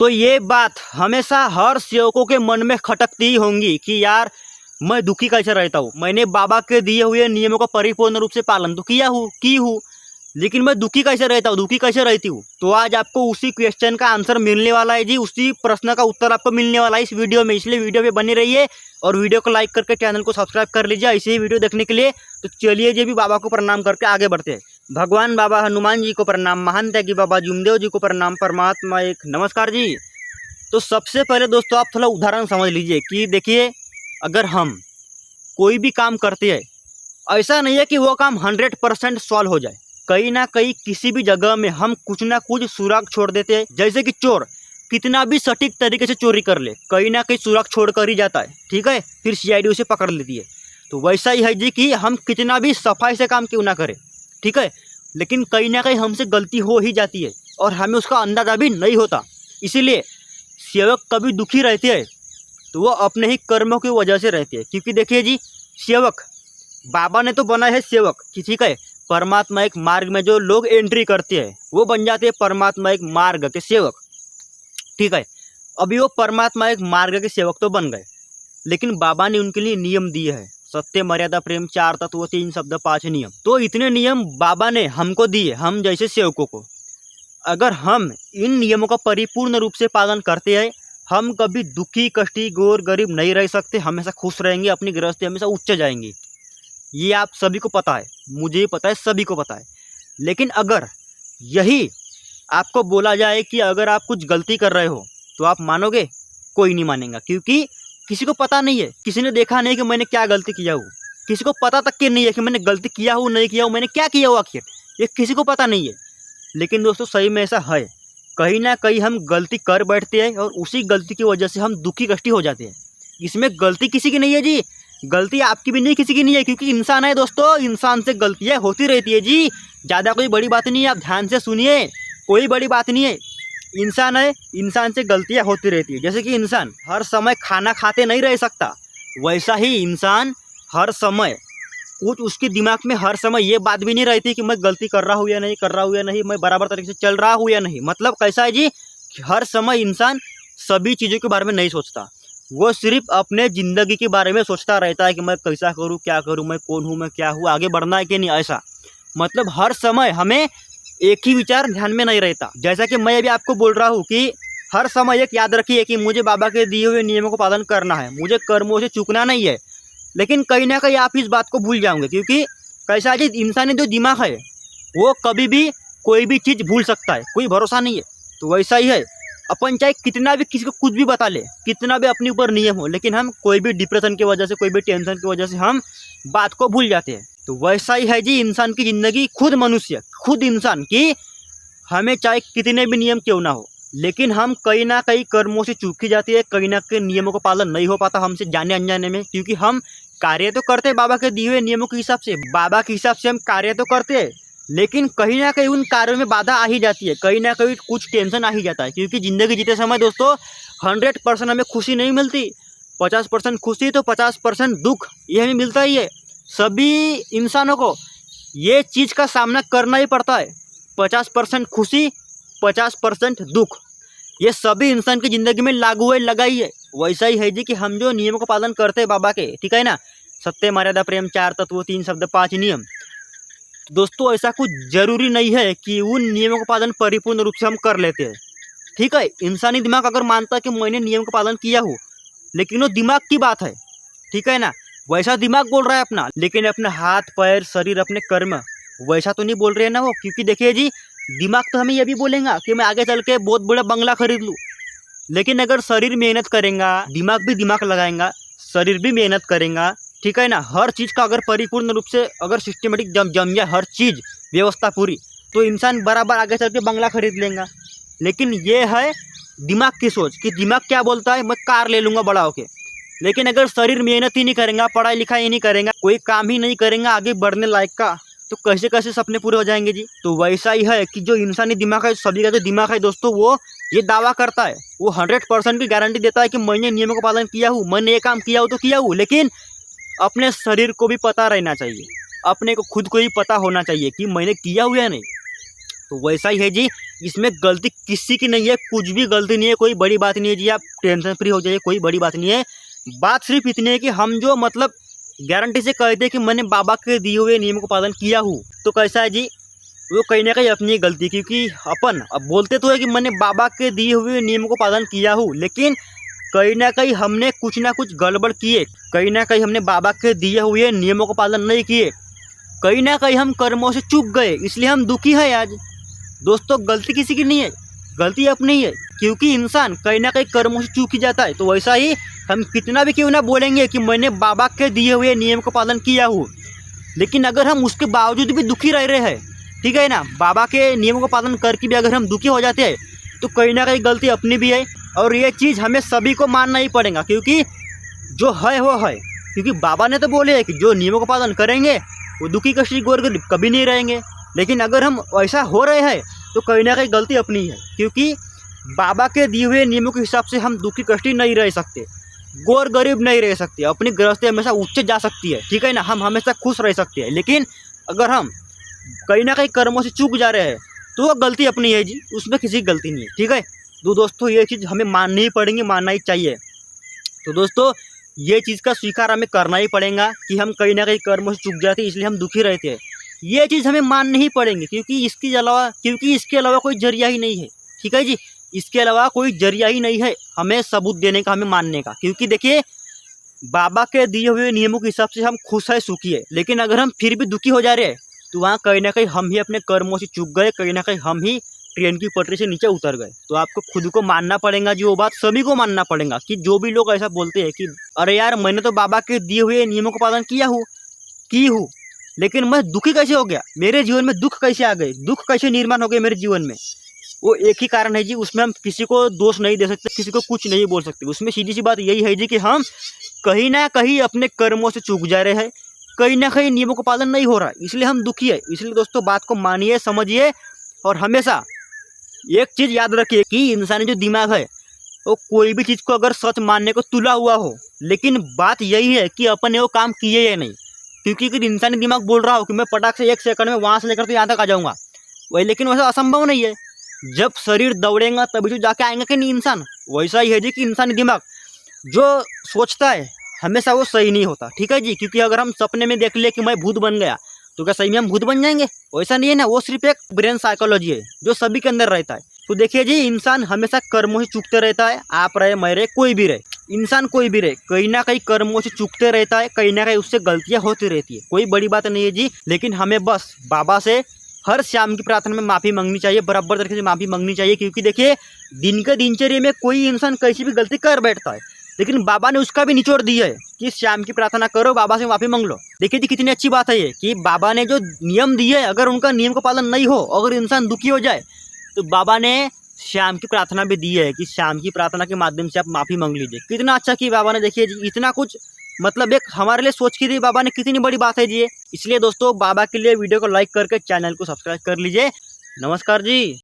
तो ये बात हमेशा हर सेवकों के मन में खटकती ही होंगी कि यार मैं दुखी कैसे रहता हूँ। मैंने बाबा के दिए हुए नियमों का परिपूर्ण रूप से पालन तो की हूँ, लेकिन मैं दुखी कैसे रहता हूँ, दुखी कैसे रहती हूँ। तो आज आपको उसी क्वेश्चन का आंसर मिलने वाला है जी, उसी प्रश्न का उत्तर आपको मिलने वाला है इस वीडियो में। इसलिए वीडियो पे बनी रहिए और वीडियो को लाइक करके चैनल को सब्सक्राइब कर लीजिए ऐसे ही वीडियो देखने के लिए। तो चलिए जी भी बाबा को प्रणाम करके आगे बढ़ते हैं। भगवान बाबा हनुमान जी को प्रणाम, महान त्यागी बाबा जुमदेव जी को प्रणाम, परमात्मा एक नमस्कार जी। तो सबसे पहले दोस्तों आप थोड़ा उदाहरण समझ लीजिए कि देखिए, अगर हम कोई भी काम करते हैं, ऐसा नहीं है कि वो काम 100% सॉल्व हो जाए। कहीं ना कहीं किसी भी जगह में हम कुछ ना कुछ सुराग छोड़ देते हैं। जैसे कि चोर कितना भी सटीक तरीके से चोरी कर ले, कहीं ना कहीं सुराग छोड़ कर ही जाता है, ठीक है, फिर सीआईडी उसे पकड़ लेती है। तो वैसा ही है जी कि हम कितना भी सफाई से काम क्यों ना करें, ठीक है, लेकिन कहीं ना कहीं हमसे गलती हो ही जाती है और हमें उसका अंदाजा भी नहीं होता। इसीलिए सेवक कभी दुखी रहते हैं तो वो अपने ही कर्मों की वजह से रहते हैं। क्योंकि देखिए जी, सेवक बाबा ने तो बनाया है सेवक कि ठीक है, परमात्मा एक मार्ग में जो लोग एंट्री करते हैं वो बन जाते हैं परमात्मा एक मार्ग के सेवक, ठीक है। अभी वो परमात्मा एक मार्ग के सेवक तो बन गए, लेकिन बाबा ने उनके लिए नियम दिए हैं, सत्य, मर्यादा, प्रेम, 4 तत्व, 3 शब्द, 5 नियम। तो इतने नियम बाबा ने हमको दिए, हम जैसे सेवकों को। अगर हम इन नियमों का परिपूर्ण रूप से पालन करते हैं, हम कभी दुखी, कष्टी, गोर, गरीब नहीं रह सकते, हमेशा खुश रहेंगे, अपनी गृहस्थी हमेशा उच्च जाएंगी। ये आप सभी को पता है, मुझे पता है, सभी को पता है। लेकिन अगर यही आपको बोला जाए कि अगर आप कुछ गलती कर रहे हो तो आप मानोगे? कोई नहीं मानेगा, क्योंकि किसी को पता नहीं है, किसी ने देखा नहीं कि मैंने क्या गलती किया हूँ, किसी को पता तक कि नहीं है कि मैंने गलती किया हूँ नहीं किया हूँ, मैंने क्या किया हूँ आखिर, ये किसी को पता नहीं है। लेकिन दोस्तों सही में ऐसा है, कहीं ना कहीं हम गलती कर बैठते हैं और उसी गलती की वजह से हम दुखी कष्टी हो जाते हैं। इसमें गलती किसी की नहीं है जी, गलती आपकी भी नहीं, किसी की नहीं है, क्योंकि इंसान है दोस्तों, इंसान से गलतियाँ होती रहती है जी। ज़्यादा कोई बड़ी बात नहीं है, आप ध्यान से सुनिए, कोई बड़ी बात नहीं है। इंसान है, इंसान से गलतियाँ होती रहती है। जैसे कि इंसान हर समय खाना खाते नहीं रह सकता, वैसा ही इंसान हर समय कुछ उसके दिमाग में हर समय ये बात भी नहीं रहती कि मैं गलती कर रहा हूँ या नहीं कर रहा हूँ या नहीं, मैं बराबर तरीके से चल रहा हूँ या नहीं। मतलब कैसा है जी कि हर समय इंसान सभी चीज़ों के बारे में नहीं सोचता, वो सिर्फ अपने ज़िंदगी के बारे में सोचता रहता है कि मैं कैसा करूँ, क्या करूँ, मैं कौन हूँ, मैं क्या हूँ, आगे बढ़ना है कि नहीं, ऐसा। मतलब हर समय हमें एक ही विचार ध्यान में नहीं रहता। जैसा कि मैं अभी आपको बोल रहा हूँ कि हर समय एक याद रखिए कि मुझे बाबा के दिए हुए नियमों को पालन करना है, मुझे कर्मों से चूकना नहीं है। लेकिन कहीं ना कहीं आप इस बात को भूल जाओगे, क्योंकि कैसा है, इंसानी जो दिमाग है वो कभी भी कोई भी चीज़ भूल सकता है, कोई भरोसा नहीं है। तो वैसा ही है, अपन चाहे कितना भी किसी को कुछ भी बता ले, कितना भी अपने ऊपर नियम हो, लेकिन हम कोई भी डिप्रेशन की वजह से, कोई भी टेंशन की वजह से हम बात को भूल जाते हैं। तो वैसा ही है जी इंसान की ज़िंदगी, खुद मनुष्य, खुद इंसान की, हमें चाहे कितने भी नियम क्यों ना हो, लेकिन हम कहीं ना कहीं कर्मों से चूक ही जाती है, कहीं ना कहीं नियमों का पालन नहीं हो पाता हमसे जाने अनजाने में। क्योंकि हम कार्य तो करते हैं बाबा के दिए हुए नियमों के हिसाब से, बाबा के हिसाब से हम कार्य तो करते हैं, लेकिन कहीं ना कहीं उन कार्यों में बाधा आ ही जाती है, कहीं ना कहीं कुछ टेंशन आ ही जाता है। क्योंकि ज़िंदगी जीते समय दोस्तों 100% हमें खुशी नहीं मिलती, 50% खुशी तो 50% दुख, ये हमें मिलता ही है। सभी इंसानों को ये चीज़ का सामना करना ही पड़ता है, 50% खुशी, 50% दुख, ये सभी इंसान की ज़िंदगी में लागू है, लगाई है। वैसा ही है जी कि हम जो नियमों का पालन करते हैं बाबा के, ठीक है ना, सत्य, मर्यादा, प्रेम, 4 तत्व, 3 शब्द, 5 नियम। दोस्तों ऐसा कुछ जरूरी नहीं है कि उन नियमों का पालन परिपूर्ण रूप से हम कर लेते हैं, ठीक है। इंसानी दिमाग अगर मानता है कि मैंने नियम का पालन किया हो, लेकिन वो दिमाग की बात है, ठीक है ना, वैसा दिमाग बोल रहा है अपना, लेकिन अपने हाथ पैर शरीर अपने कर्म वैसा तो नहीं बोल रहे हैं ना वो। क्योंकि देखिए जी, दिमाग तो हमें ये भी बोलेगा कि मैं आगे चल के बहुत बड़ा बंगला खरीद लूँ, लेकिन अगर शरीर मेहनत करेगा, दिमाग भी दिमाग लगाएगा, शरीर भी मेहनत करेगा, ठीक है ना, हर चीज़ का अगर परिपूर्ण रूप से अगर सिस्टमेटिक जम जाए हर चीज़ व्यवस्था पूरी, तो इंसान बराबर आगे चल के बंगला खरीद लेगा। लेकिन ये है दिमाग की सोच कि दिमाग क्या बोलता है, मैं कार ले लूँगा बड़ा होके। लेकिन अगर शरीर मेहनत ही नहीं करेगा, पढ़ाई लिखाई नहीं करेगा, कोई काम ही नहीं करेगा आगे बढ़ने लायक का, तो कैसे कैसे सपने पूरे हो जाएंगे जी। तो वैसा ही है कि जो इंसानी दिमाग है, सभी का जो दिमाग है दोस्तों, वो ये दावा करता है, वो 100% की गारंटी देता है कि मैंने नियमों का पालन किया हूँ, मैंने ये काम किया हूँ तो किया हूँ। लेकिन अपने शरीर को भी पता रहना चाहिए, अपने को खुद को ही पता होना चाहिए कि मैंने किया हुआ या नहीं। तो वैसा ही है जी, इसमें गलती किसी की नहीं है, कुछ भी गलती नहीं है, कोई बड़ी बात नहीं है जी, आप टेंशन फ्री हो जाइए, कोई बड़ी बात नहीं है। बात सिर्फ इतनी है कि हम जो मतलब गारंटी से कहते हैं कि मैंने बाबा के दिए हुए नियमों का पालन किया हूँ, तो कैसा है जी, वो कहीं ना कहीं अपनी गलती, क्योंकि अपन अब बोलते तो है कि मैंने बाबा के दिए हुए नियमों को पालन किया हूँ, लेकिन कहीं ना कहीं हमने कुछ ना कुछ गड़बड़ किए, कहीं ना कहीं हमने बाबा के दिए हुए नियमों का पालन नहीं किए, कहीं ना कहीं हम कर्मों से चूक गए, इसलिए हम दुखी हैं आज। दोस्तों गलती किसी की नहीं है, गलती अपनी ही है, क्योंकि इंसान कहीं ना कहीं कर्मों से चूक ही जाता है। तो वैसा ही हम कितना भी क्यों ना बोलेंगे कि मैंने बाबा के दिए हुए नियम का पालन किया हूँ, लेकिन अगर हम उसके बावजूद भी दुखी रह रहे हैं, ठीक है ना, बाबा के नियमों का पालन करके भी अगर हम दुखी हो जाते हैं, तो कहीं ना कहीं गलती अपनी भी है। और ये चीज़ हमें सभी को मानना ही पड़ेगा, क्योंकि जो है वो है, क्योंकि बाबा ने तो बोले है कि जो नियमों का पालन करेंगे वो दुखी कष्टी गोर गरीब कभी नहीं रहेंगे। लेकिन अगर हम ऐसा हो रहे हैं तो कहीं ना कहीं गलती अपनी है, क्योंकि बाबा के दिए हुए नियमों के हिसाब से हम दुखी कष्टी नहीं रह सकते, गोर गरीब नहीं रह सकते, अपनी गृहस्थी हमेशा ऊँचे जा सकती है, ठीक है ना, हम हमेशा खुश रह सकते हैं। लेकिन अगर हम कहीं ना कहीं कर्मों से चूक जा रहे हैं तो वो गलती अपनी है जी, उसमें किसी की गलती नहीं है, ठीक है। तो दोस्तों ये चीज़ हमें माननी ही पड़ेगी, मानना ही चाहिए। तो दोस्तों ये चीज़ का स्वीकार हमें करना ही पड़ेगा कि हम कहीं ना कहीं कर्मों से चूक जाते हैं, इसलिए हम दुखी रहते हैं, ये चीज़ हमें माननी ही पड़ेंगी, क्योंकि इसके अलावा कोई जरिया ही नहीं है, ठीक है जी, इसके अलावा कोई जरिया ही नहीं है हमें सबूत देने का, हमें मानने का। क्योंकि देखिए बाबा के दिए हुए नियमों के हिसाब से हम खुश है, सुखी है, लेकिन अगर हम फिर भी दुखी हो जा रहे हैं तो वहाँ कहीं ना कहीं हम ही अपने कर्मों से चूक गए, कहीं ना कहीं हम ही ट्रेन की पटरी से नीचे उतर गए। तो आपको खुद को मानना पड़ेगा जी, वो बात सभी को मानना पड़ेगा कि जो भी लोग ऐसा बोलते हैं कि अरे यार मैंने तो बाबा के दिए हुए नियमों का पालन किया हूँ, लेकिन मैं दुखी कैसे हो गया, मेरे जीवन में दुख कैसे आ गए, दुख कैसे निर्माण हो गए मेरे जीवन में। वो एक ही कारण है जी, उसमें हम किसी को दोष नहीं दे सकते, किसी को कुछ नहीं बोल सकते। उसमें सीधी सी बात यही है जी कि हम कहीं ना कहीं अपने कर्मों से चूक जा रहे हैं, कहीं ना कहीं नियमों का पालन नहीं हो रहा है, इसलिए हम दुखी है। इसलिए दोस्तों बात को मानिए, समझिए, और हमेशा एक चीज़ याद रखिए कि इंसानी जो दिमाग है वो कोई भी चीज़ को अगर सच मानने को तुला हुआ हो, लेकिन बात यही है कि अपन ने वो काम किए या नहीं। क्योंकि अगर इंसानी दिमाग बोल रहा हो कि मैं पटाख से 1 सेकंड में वहाँ से लेकर तो यहाँ तक आ जाऊँगा, वही, लेकिन वैसा असंभव नहीं है। जब शरीर दौड़ेगा तभी तो जाके आएंगे कि नहीं इंसान। वैसा ही है जी कि इंसानी दिमाग जो सोचता है हमेशा वो सही नहीं होता, ठीक है जी। क्योंकि अगर हम सपने में देख ले कि मैं भूत बन गया, तो क्या सही में हम भूत बन जाएंगे? वैसा नहीं है ना, वो सिर्फ एक ब्रेन साइकोलॉजी है जो सभी के अंदर रहता है। तो देखिए जी, इंसान हमेशा कर्मों से चूकते रहता है, आप रहे, मैं रहे, कोई भी रहे, इंसान कोई भी रहे, कहीं ना कहीं कर्मों से चूकते रहता है, कहीं ना कहीं उससे गलतियां होती रहती है, कोई बड़ी बात नहीं है जी। लेकिन हमें बस बाबा से हर शाम की प्रार्थना में माफ़ी मांगनी चाहिए, बराबर तरीके से माफ़ी मांगनी चाहिए। क्योंकि देखिए दिन के दिनचर्या में कोई इंसान कैसी भी गलती कर बैठता है, लेकिन बाबा ने उसका भी निचोड़ दिया है कि शाम की प्रार्थना करो, बाबा से माफ़ी मांग लो। देखिए जी कितनी अच्छी बात है ये कि बाबा ने जो नियम दिए है, अगर उनका नियम का पालन नहीं हो, अगर इंसान दुखी हो जाए, तो बाबा ने शाम की प्रार्थना भी दी है कि शाम की प्रार्थना के माध्यम से आप माफ़ी मांग लीजिए। कितना अच्छा कि बाबा ने, देखिए जी इतना कुछ मतलब एक हमारे लिए सोच के दी बाबा ने, कितनी बड़ी बात है जी ये। इसलिए दोस्तों बाबा के लिए वीडियो को लाइक करके चैनल को सब्सक्राइब कर लीजिए। नमस्कार जी।